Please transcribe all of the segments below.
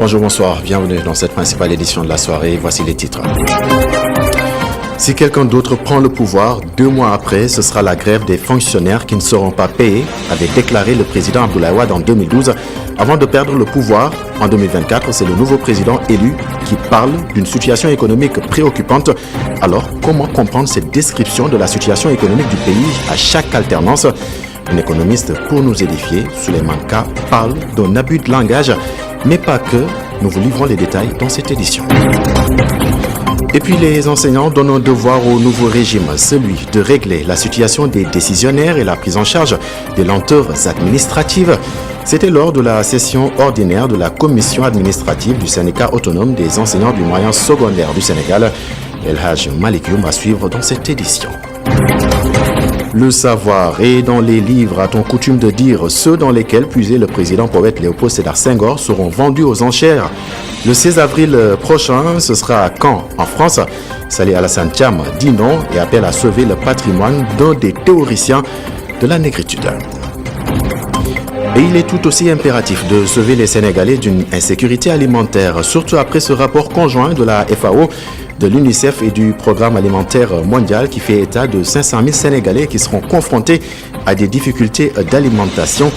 Bonjour, bonsoir, bienvenue dans cette principale édition de la soirée. Voici les titres. Si quelqu'un d'autre prend le pouvoir, 2 mois après, ce sera la grève des fonctionnaires qui ne seront pas payés, avait déclaré le président Abdoulaye Wade en 2012. Avant de perdre le pouvoir, en 2024, c'est le nouveau président élu qui parle d'une situation économique préoccupante. Alors, comment comprendre cette description de la situation économique du pays à chaque alternance? Un économiste pour nous édifier, Souleymane Ka, parle d'un abus de langage, mais pas que. Nous vous livrons les détails dans cette édition. Et puis les enseignants donnent un devoir au nouveau régime, celui de régler la situation des décisionnaires et la prise en charge des lenteurs administratives. C'était lors de la session ordinaire de la commission administrative du syndicat autonome des enseignants du moyen secondaire du Sénégal. El Hadj Malick Youm à suivre dans cette édition. Le savoir est dans les livres, a-t-on coutume de dire, ceux dans lesquels puisait le président poète Léopold Sédar Senghor seront vendus aux enchères. Le 16 avril prochain, ce sera à Caen, en France. Salih Alassane Thiam dit non et appelle à sauver le patrimoine d'un des théoriciens de la négritude. Et il est tout aussi impératif de sauver les Sénégalais d'une insécurité alimentaire, surtout après ce rapport conjoint de la FAO, de l'UNICEF et du Programme alimentaire mondial qui fait état de 500 000 Sénégalais qui seront confrontés à des difficultés d'alimentation.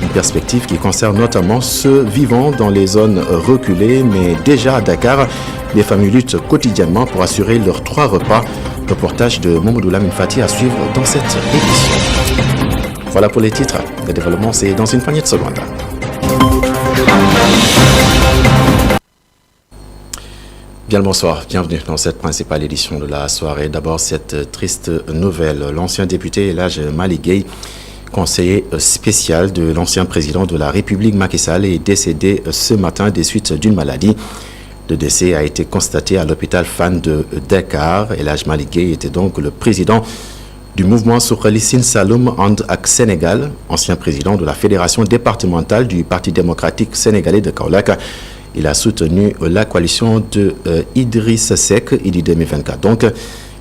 Une perspective qui concerne notamment ceux vivant dans les zones reculées, mais déjà à Dakar, les familles luttent quotidiennement pour assurer leurs 3 repas. Reportage de Mamadou Lamine Fati à suivre dans cette édition. Voilà pour les titres. Le développement, c'est dans une poignée de secondes. Bien le bonsoir, bienvenue dans cette principale édition de la soirée. D'abord, cette triste nouvelle. L'ancien député El Hadj Malick Gueye, conseiller spécial de l'ancien président de la République Macky Sall, est décédé ce matin des suites d'une maladie. Le décès a été constaté à l'hôpital Fann de Dakar. El Hadj Malick Gueye était donc le président du mouvement Suxali Sine Saloum And ak Sénégal, ancien président de la fédération départementale du Parti démocratique sénégalais de Kaolack. Il a soutenu la coalition de Idriss Seck, IDI 2024, donc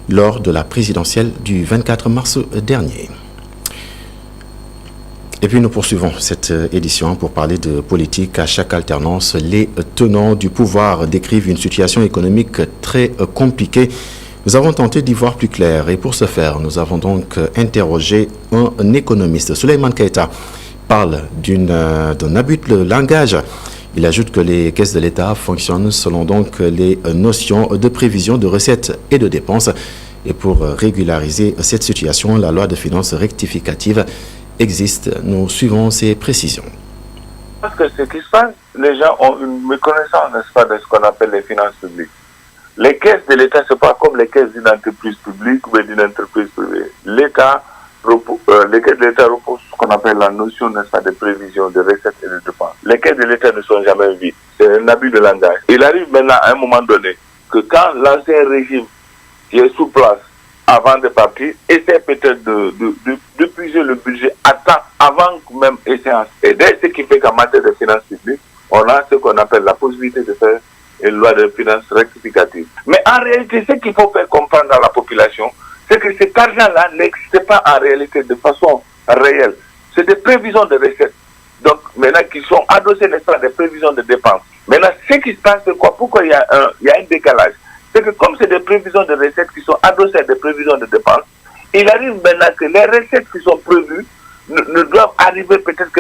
lors de la présidentielle du 24 mars dernier. Et puis nous poursuivons cette édition pour parler de politique à chaque alternance. Les tenants du pouvoir décrivent une situation économique très compliquée. Nous avons tenté d'y voir plus clair et pour ce faire, nous avons donc interrogé un économiste. Souleymane Keita parle d'un abus de langage. Il ajoute que les caisses de l'État fonctionnent selon donc les notions de prévision de recettes et de dépenses. Et pour régulariser cette situation, la loi de finances rectificative existe. Nous suivons ces précisions. Parce que ce qui se passe, les gens ont une méconnaissance, n'est-ce pas, de ce qu'on appelle les finances publiques. Les caisses de l'État, ce n'est pas comme les caisses d'une entreprise publique ou d'une entreprise privée. Les caisses de l'État reposent sur ce qu'on appelle la notion, n'est-ce pas, de prévision, de recettes et de dépenses. Les caisses de l'État ne sont jamais vides. C'est un abus de langage. Il arrive maintenant à un moment donné que quand l'ancien régime qui est sous place avant de partir essaie peut-être de puiser le budget à temps avant même échéance. Et dès ce qui fait qu'en matière de finances publiques, on a ce qu'on appelle la possibilité de faire une loi de finances rectificative. Mais en réalité, ce qu'il faut faire comprendre à la population, c'est que cet argent-là n'existe pas en réalité de façon réelle. C'est des prévisions de recettes. Donc, maintenant, qui sont adossées, n'est-ce pas, des prévisions de dépenses. Maintenant, ce qui se passe, c'est quoi? Pourquoi il y a un décalage? C'est que comme c'est des prévisions de recettes qui sont adossées à des prévisions de dépenses, il arrive maintenant que les recettes qui sont prévues ne doivent arriver peut-être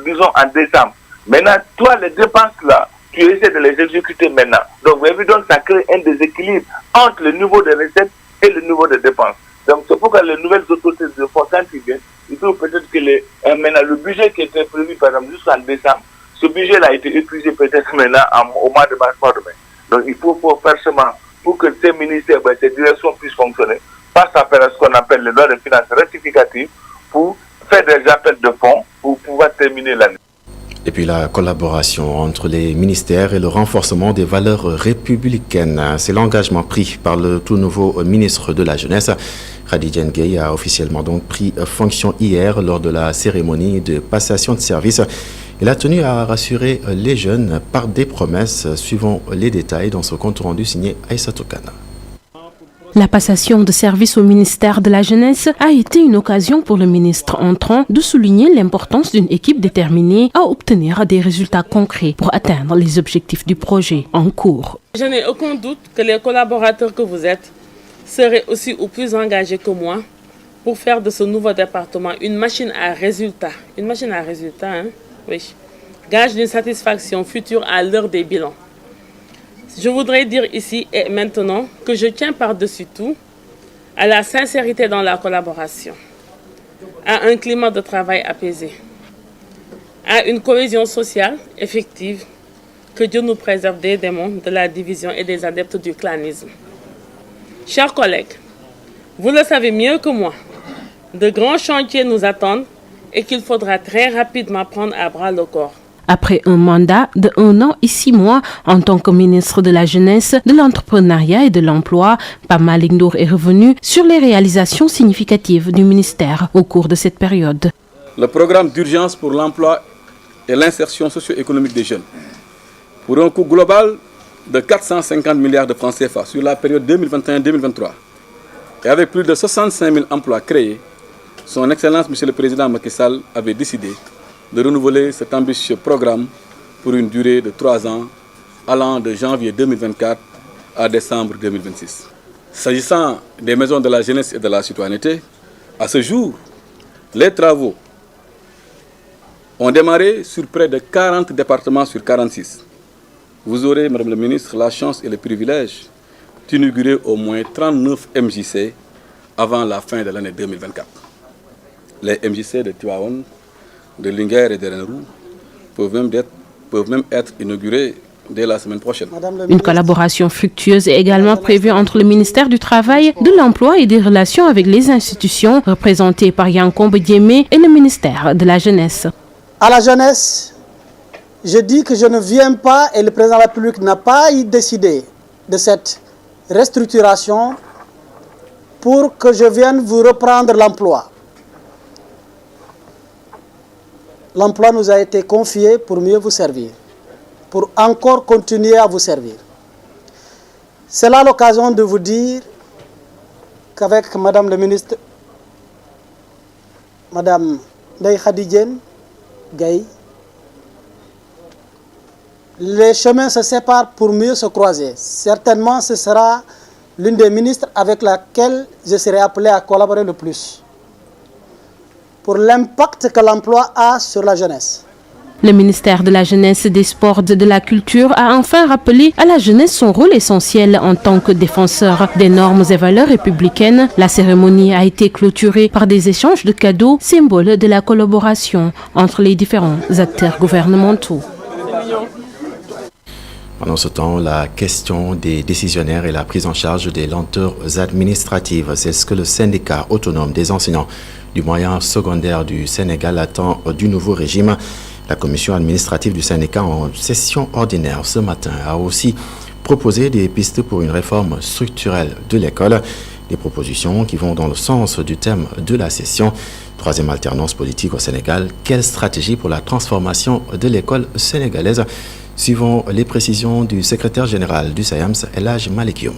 disons, en décembre. Maintenant, toi, les dépenses là, tu essaies de les exécuter maintenant. Donc, évidemment, ça crée un déséquilibre entre le niveau de recettes et le niveau de dépenses. Donc, c'est pourquoi les nouvelles autorités de fonds, quand ils viennent, il faut peut-être que maintenant, le budget qui était prévu, par exemple, jusqu'en décembre, ce budget-là a été épuisé peut-être maintenant au mois de mars, mai. Donc, il faut faire seulement pour que ces ministères, ces directions puissent fonctionner, passe à faire ce qu'on appelle les lois de finances rectificatives pour faire des appels de fonds pour pouvoir terminer l'année. Et puis la collaboration entre les ministères et le renforcement des valeurs républicaines. C'est l'engagement pris par le tout nouveau ministre de la Jeunesse. Khady Gueye a officiellement donc pris fonction hier lors de la cérémonie de passation de service. Il a tenu à rassurer les jeunes par des promesses. Suivant les détails dans ce compte rendu signé Aïssatou Kana. La passation de service au ministère de la Jeunesse a été une occasion pour le ministre entrant de souligner l'importance d'une équipe déterminée à obtenir des résultats concrets pour atteindre les objectifs du projet en cours. Je n'ai aucun doute que les collaborateurs que vous êtes seraient aussi ou plus engagés que moi pour faire de ce nouveau département une machine à résultats. Une machine à résultats, hein? Oui. Gage d'une satisfaction future à l'heure des bilans. Je voudrais dire ici et maintenant que je tiens par-dessus tout à la sincérité dans la collaboration, à un climat de travail apaisé, à une cohésion sociale effective. Que Dieu nous préserve des démons, de la division et des adeptes du clanisme. Chers collègues, vous le savez mieux que moi, de grands chantiers nous attendent et qu'il faudra très rapidement prendre à bras le corps. Après un mandat de 1 an et 6 mois en tant que ministre de la Jeunesse, de l'Entrepreneuriat et de l'Emploi, Pape Malick Ndour est revenu sur les réalisations significatives du ministère au cours de cette période. Le programme d'urgence pour l'emploi et l'insertion socio-économique des jeunes, pour un coût global de 450 milliards de francs CFA sur la période 2021-2023, et avec plus de 65 000 emplois créés, son Excellence, Monsieur le Président Macky Sall, avait décidé de renouveler cet ambitieux programme pour une durée de 3 ans, allant de janvier 2024 à décembre 2026. S'agissant des maisons de la jeunesse et de la citoyenneté, à ce jour, les travaux ont démarré sur près de 40 départements sur 46. Vous aurez, Madame la Ministre, la chance et le privilège d'inaugurer au moins 39 MJC avant la fin de l'année 2024. Les MJC de Tivaouane, de Linguère et de Ranérou peuvent même être inaugurés dès la semaine prochaine. Une collaboration fructueuse est également prévue entre le ministère du Travail, de l'Emploi et des Relations avec les institutions, représentées par Yankombe Diémé, et le ministère de la Jeunesse. À la jeunesse, je dis que je ne viens pas, et le président de la République n'a pas décidé de cette restructuration pour que je vienne vous reprendre l'emploi. L'emploi nous a été confié pour mieux vous servir, pour encore continuer à vous servir. C'est là l'occasion de vous dire qu'avec Madame le ministre, Madame Ndeye Khady Diène Gaye, les chemins se séparent pour mieux se croiser. Certainement, ce sera l'une des ministres avec laquelle je serai appelé à collaborer le plus pour l'impact que l'emploi a sur la jeunesse. Le ministère de la Jeunesse, des Sports et de la Culture a enfin rappelé à la jeunesse son rôle essentiel en tant que défenseur des normes et valeurs républicaines. La cérémonie a été clôturée par des échanges de cadeaux, symbole de la collaboration entre les différents acteurs gouvernementaux. Pendant ce temps, la question des décisionnaires et la prise en charge des lenteurs administratives, c'est ce que le syndicat autonome des enseignants du moyen secondaire du Sénégal attend du nouveau régime. La commission administrative du syndicat en session ordinaire ce matin a aussi proposé des pistes pour une réforme structurelle de l'école. Des propositions qui vont dans le sens du thème de la session. Troisième alternance politique au Sénégal. Quelle stratégie pour la transformation de l'école sénégalaise? Suivant les précisions du secrétaire général du SAEMS, El Hadj Malick Youm.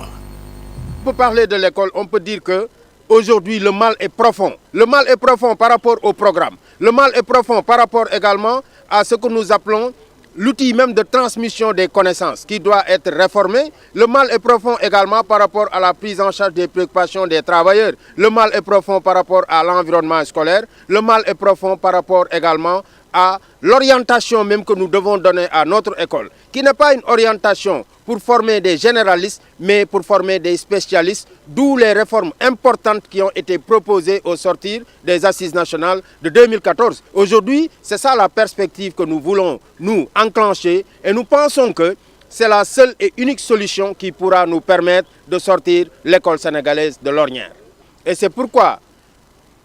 Pour parler de l'école, on peut dire que aujourd'hui, le mal est profond. Le mal est profond par rapport au programme. Le mal est profond par rapport également à ce que nous appelons l'outil même de transmission des connaissances qui doit être réformé. Le mal est profond également par rapport à la prise en charge des préoccupations des travailleurs. Le mal est profond par rapport à l'environnement scolaire. Le mal est profond par rapport également à l'orientation même que nous devons donner à notre école, qui n'est pas une orientation pour former des généralistes, mais pour former des spécialistes, d'où les réformes importantes qui ont été proposées au sortir des Assises nationales de 2014. Aujourd'hui, c'est ça la perspective que nous voulons nous enclencher et nous pensons que c'est la seule et unique solution qui pourra nous permettre de sortir l'école sénégalaise de l'ornière. Et c'est pourquoi,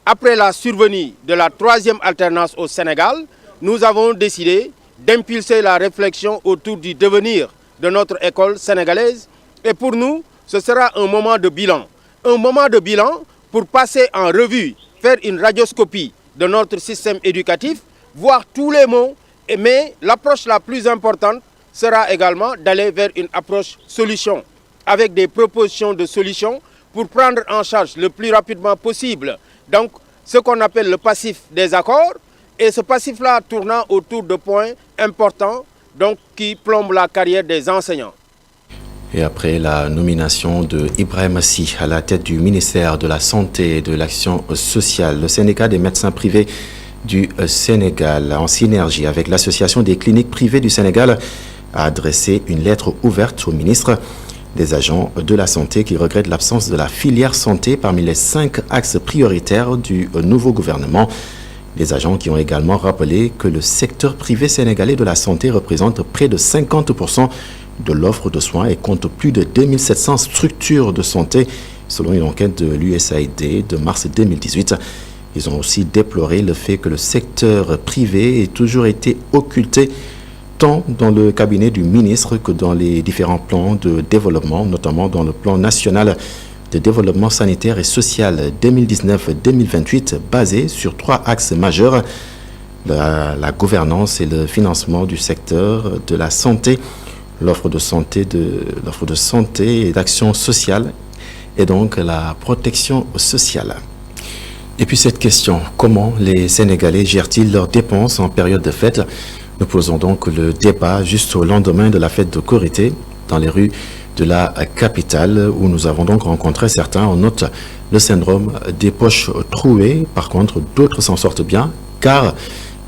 après la survenue de la troisième alternance au Sénégal, nous avons décidé d'impulser la réflexion autour du devenir de notre école sénégalaise. Et pour nous, ce sera un moment de bilan. Un moment de bilan pour passer en revue, faire une radioscopie de notre système éducatif, voir tous les mots. Mais l'approche la plus importante sera également d'aller vers une approche solution, avec des propositions de solutions pour prendre en charge le plus rapidement possible donc, ce qu'on appelle le passif des accords, et ce passif-là tournant autour de points importants donc, qui plombent la carrière des enseignants. Et après la nomination de Ibrahim Sy à la tête du ministère de la Santé et de l'Action sociale, le syndicat des médecins privés du Sénégal, en synergie avec l'Association des cliniques privées du Sénégal, a adressé une lettre ouverte au ministre des agents de la santé qui regrette l'absence de la filière santé parmi les 5 axes prioritaires du nouveau gouvernement. Les agents qui ont également rappelé que le secteur privé sénégalais de la santé représente près de 50% de l'offre de soins et compte plus de 2700 structures de santé, selon une enquête de l'USAID de mars 2018. Ils ont aussi déploré le fait que le secteur privé ait toujours été occulté tant dans le cabinet du ministre que dans les différents plans de développement, notamment dans le plan national de développement sanitaire et social 2019-2028, basé sur 3 axes majeurs, la gouvernance et le financement du secteur de la santé, l'offre de santé et d'action sociale et donc la protection sociale. Et puis cette question, comment les Sénégalais gèrent-ils leurs dépenses en période de fête? Nous posons donc le débat juste au lendemain de la fête de Korité dans les rues de la capitale où nous avons donc rencontré certains. On note le syndrome des poches trouées. Par contre, d'autres s'en sortent bien car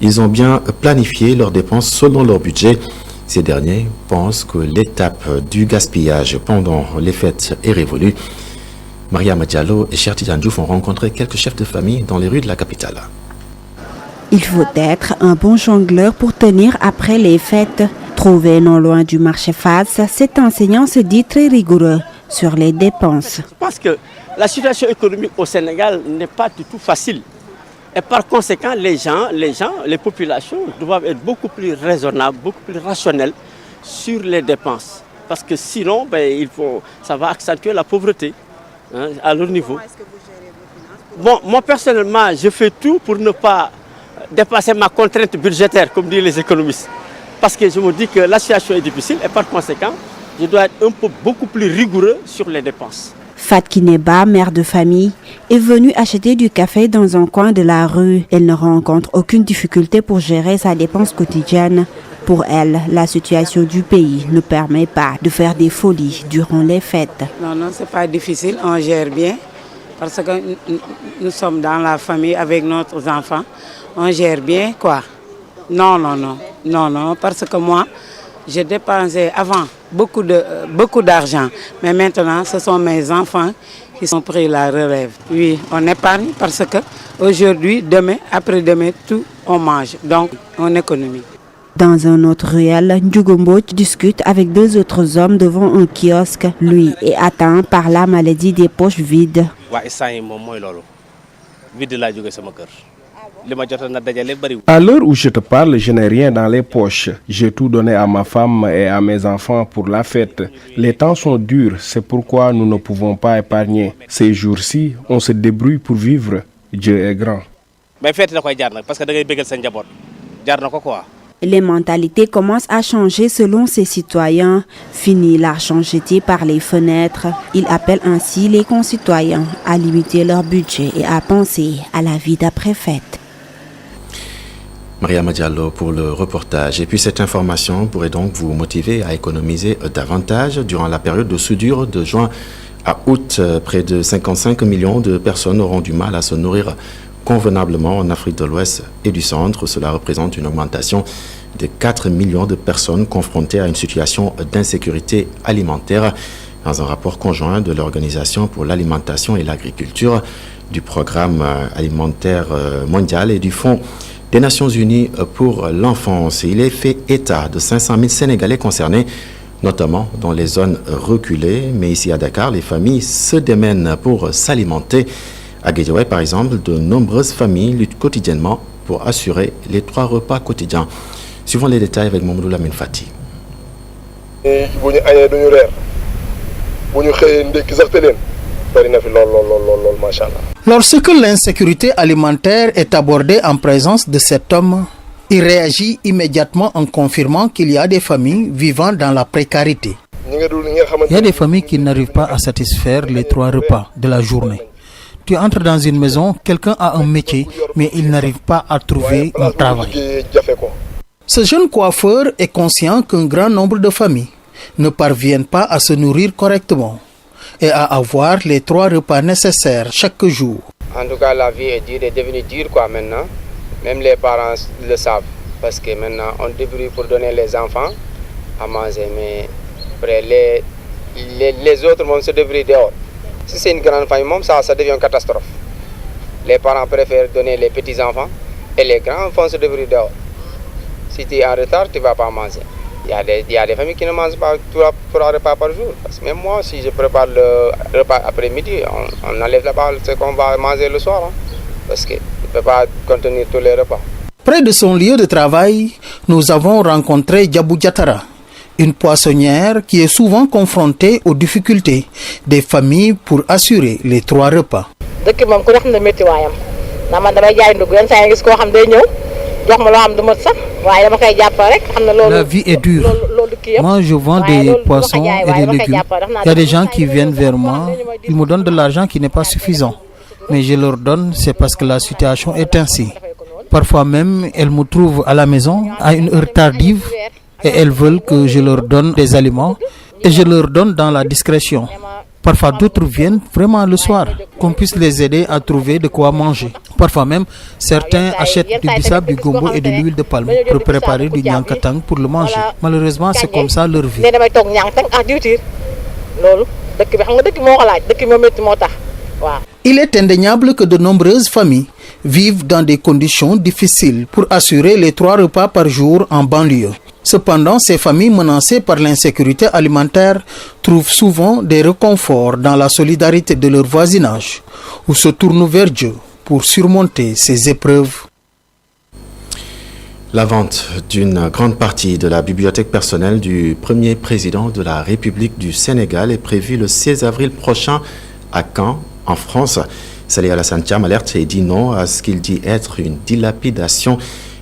ils ont bien planifié leurs dépenses selon leur budget. Ces derniers pensent que l'étape du gaspillage pendant les fêtes est révolue. Maria Diallo et Cheikh Tidiane Diouf ont rencontré quelques chefs de famille dans les rues de la capitale. Il faut être un bon jongleur pour tenir après les fêtes. Trouvé non loin du marché Fass, cet enseignant se dit très rigoureux sur les dépenses. Je pense que la situation économique au Sénégal n'est pas du tout facile. Et par conséquent, les populations doivent être beaucoup plus raisonnables, beaucoup plus rationnelles sur les dépenses. Parce que sinon, ça va accentuer la pauvreté à leur niveau. Bon, moi personnellement, je fais tout pour ne pas dépasser ma contrainte budgétaire, comme disent les économistes. Parce que je me dis que la situation est difficile et par conséquent, je dois être beaucoup plus rigoureux sur les dépenses. Fatki Neba, mère de famille, est venue acheter du café dans un coin de la rue. Elle ne rencontre aucune difficulté pour gérer sa dépense quotidienne. Pour elle, la situation du pays ne permet pas de faire des folies durant les fêtes. Non, c'est pas difficile, on gère bien parce que nous sommes dans la famille avec nos enfants. On gère bien quoi. Non, parce que moi, j'ai dépensé avant beaucoup d'argent. Mais maintenant, ce sont mes enfants qui ont pris la relève. Oui, on épargne parce que aujourd'hui, demain, après-demain, tout on mange. Donc, on économise. Dans un autre ruelle, Ndjugombo discute avec 2 autres hommes devant un kiosque. Lui est atteint par la maladie des poches vides. À l'heure où je te parle, je n'ai rien dans les poches. J'ai tout donné à ma femme et à mes enfants pour la fête. Les temps sont durs, c'est pourquoi nous ne pouvons pas épargner. Ces jours-ci, on se débrouille pour vivre. Dieu est grand. Les mentalités commencent à changer selon ces citoyens. Fini l'argent jeté par les fenêtres. Il appelle ainsi les concitoyens à limiter leur budget et à penser à la vie d'après-fête. Maria Diallo pour le reportage. Et puis cette information pourrait donc vous motiver à économiser davantage durant la période de soudure de juin à août. Près de 55 millions de personnes auront du mal à se nourrir convenablement en Afrique de l'Ouest et du Centre. Cela représente une augmentation de 4 millions de personnes confrontées à une situation d'insécurité alimentaire dans un rapport conjoint de l'Organisation pour l'alimentation et l'agriculture, du Programme alimentaire mondial et du Fonds des Nations Unies pour l'enfance. Il est fait état de 500 000 Sénégalais concernés, notamment dans les zones reculées. Mais ici à Dakar, les familles se démènent pour s'alimenter. À Guédiawaye, par exemple, de nombreuses familles luttent quotidiennement pour assurer les 3 repas quotidiens. Suivons les détails avec Mamadou Lamine Fati. Lorsque l'insécurité alimentaire est abordée en présence de cet homme, il réagit immédiatement en confirmant qu'il y a des familles vivant dans la précarité. Il y a des familles qui n'arrivent pas à satisfaire les 3 repas de la journée. Tu entres dans une maison, quelqu'un a un métier, mais il n'arrive pas à trouver un travail. Ce jeune coiffeur est conscient qu'un grand nombre de familles ne parviennent pas à se nourrir correctement et à avoir les 3 repas nécessaires chaque jour. En tout cas, la vie est devenue dure maintenant. Même les parents le savent. Parce que maintenant, on débrouille pour donner les enfants à manger. Mais après, les autres vont se débrouiller dehors. Si c'est une grande famille, ça devient une catastrophe. Les parents préfèrent donner les petits-enfants et les grands-enfants se débrouillent dehors. Si tu es en retard, tu ne vas pas manger. Il y a des familles qui ne mangent pas 3 repas par jour. Parce que même moi, si je prépare le repas après-midi, on enlève là-bas ce qu'on va manger le soir. Parce qu'il ne peut pas contenir tous les repas. Près de son lieu de travail, nous avons rencontré Djabou Diatara, une poissonnière qui est souvent confrontée aux difficultés des familles pour assurer les 3 repas. La vie est dure. Moi, je vends des poissons et des légumes. Il y a des gens qui viennent vers moi, ils me donnent de l'argent qui n'est pas suffisant. Mais je leur donne, c'est parce que la situation est ainsi. Parfois même, elles me trouvent à la maison à une heure tardive et elles veulent que je leur donne des aliments et je leur donne dans la discrétion. Parfois d'autres viennent vraiment le soir, qu'on puisse les aider à trouver de quoi manger. Parfois même, certains achètent du bissap, du gombo et de l'huile de palme pour préparer du nyankatang pour le manger. Malheureusement, c'est comme ça leur vie. Il est indéniable que de nombreuses familles vivent dans des conditions difficiles pour assurer les 3 repas par jour en banlieue. Cependant, ces familles menacées par l'insécurité alimentaire trouvent souvent des réconforts dans la solidarité de leur voisinage ou se tournent vers Dieu pour surmonter ces épreuves. La vente d'une grande partie de la bibliothèque personnelle du premier président de la République du Sénégal est prévue le 16 avril prochain à Caen, en France. Salih Alassane Thiam alerte et dit non à ce qu'il dit être une dilapidation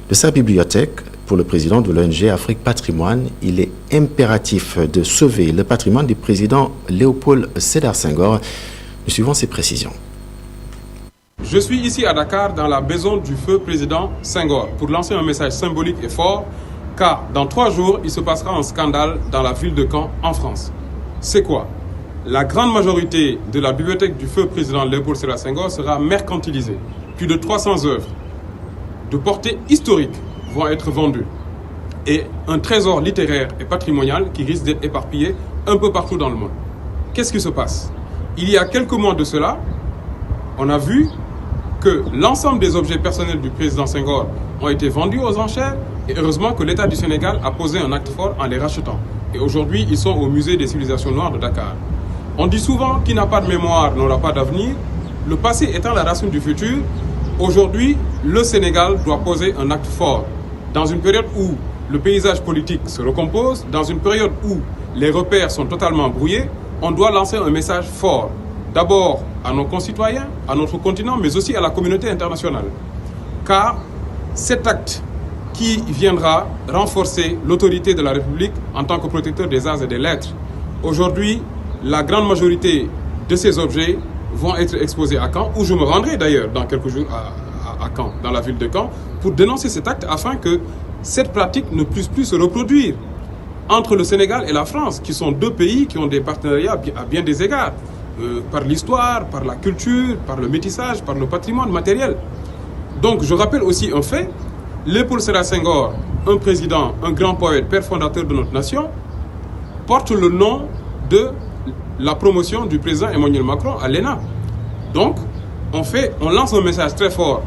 de sa bibliothèque. Pour le président de l'ONG Afrique Patrimoine, il est impératif de sauver le patrimoine du président Léopold Sédar Senghor. Nous suivons ces précisions. Je suis ici à Dakar dans la maison du feu président Senghor pour lancer un message symbolique et fort car dans 3 jours, il se passera un scandale dans la ville de Caen en France. C'est quoi? La grande majorité de la bibliothèque du feu président Léopold Sédar Senghor sera mercantilisée. Plus de 300 œuvres de portée historique vont être vendus et un trésor littéraire et patrimonial qui risque d'être éparpillé un peu partout dans le monde. Qu'est-ce qui se passe? Il y a quelques mois de cela, on a vu que l'ensemble des objets personnels du président Senghor ont été vendus aux enchères et heureusement que l'État du Sénégal a posé un acte fort en les rachetant. Et aujourd'hui, ils sont au musée des civilisations noires de Dakar. On dit souvent qui n'a pas de mémoire n'aura pas d'avenir. Le passé étant la racine du futur, aujourd'hui, le Sénégal doit poser un acte fort. Dans une période où le paysage politique se recompose, dans une période où les repères sont totalement brouillés, on doit lancer un message fort. D'abord à nos concitoyens, à notre continent, mais aussi à la communauté internationale. Car cet acte qui viendra renforcer l'autorité de la République en tant que protecteur des arts et des lettres. Aujourd'hui, la grande majorité de ces objets vont être exposés à Caen, où je me rendrai d'ailleurs dans quelques jours à Caen, dans la ville de Caen, pour dénoncer cet acte afin que cette pratique ne puisse plus se reproduire entre le Sénégal et la France, qui sont 2 pays qui ont des partenariats à bien des égards, par l'histoire, par la culture, par le métissage, par le patrimoine matériel. Donc je rappelle aussi un fait, Léopold Sédar Senghor, un président, un grand poète, père fondateur de notre nation, porte le nom de la promotion du président Emmanuel Macron à l'ENA. Donc, on lance un message très fort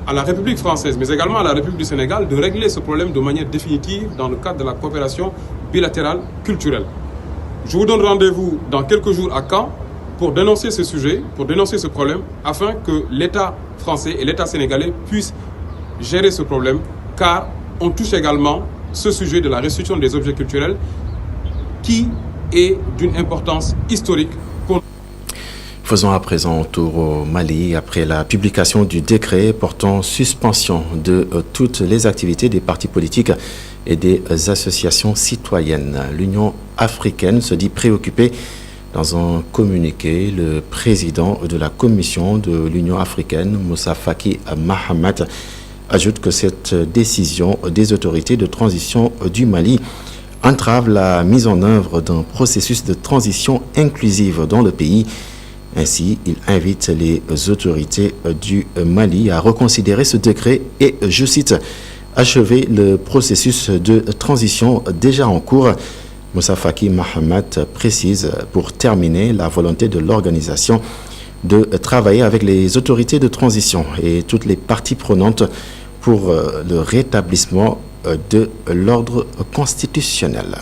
à la République française, mais également à la République du Sénégal, de régler ce problème de manière définitive dans le cadre de la coopération bilatérale culturelle. Je vous donne rendez-vous dans quelques jours à Caen pour dénoncer ce sujet, pour dénoncer ce problème, afin que l'État français et l'État sénégalais puissent gérer ce problème, car on touche également ce sujet de la restitution des objets culturels qui est d'une importance historique. Faisons à présent un tour au Mali. Après la publication du décret portant suspension de toutes les activités des partis politiques et des associations citoyennes, l'Union africaine se dit préoccupée. Dans un communiqué, le président de la commission de l'Union africaine, Moussa Faki Mahamat, ajoute que cette décision des autorités de transition du Mali entrave la mise en œuvre d'un processus de transition inclusive dans le pays. Ainsi, il invite les autorités du Mali à reconsidérer ce décret et, je cite, achever le processus de transition déjà en cours. Moussa Faki Mahamat précise pour terminer la volonté de l'organisation de travailler avec les autorités de transition et toutes les parties prenantes pour le rétablissement de l'ordre constitutionnel.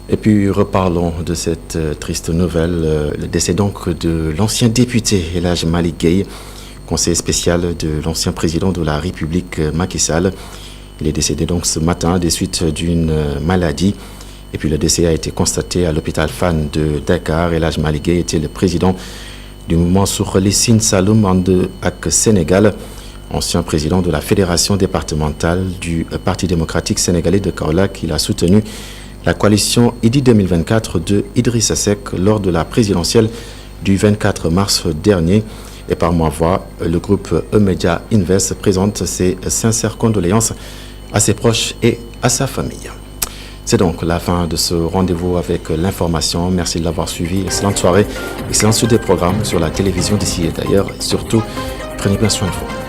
Et puis reparlons de cette triste nouvelle, le décès donc de l'ancien député El Hadj Malick Gueye, conseiller spécial de l'ancien président de la République Macky Sall. Il est décédé donc ce matin des suites d'une maladie. Et puis le décès a été constaté à l'hôpital Fann de Dakar. El Hadj Malick Gueye était le président du mouvement Suxali Sine Saloum And ak Sénégal, ancien président de la fédération départementale du Parti démocratique sénégalais de Kaolack. Il a soutenu la coalition Idy 2024 de Idrissa Seck lors de la présidentielle du 24 mars dernier. Et par ma voix, le groupe E-Media Invest présente ses sincères condoléances à ses proches et à sa famille. C'est donc la fin de ce rendez-vous avec l'information. Merci de l'avoir suivi. Excellente soirée, excellente suite des programmes sur la télévision d'ici et d'ailleurs. Et surtout, prenez bien soin de vous.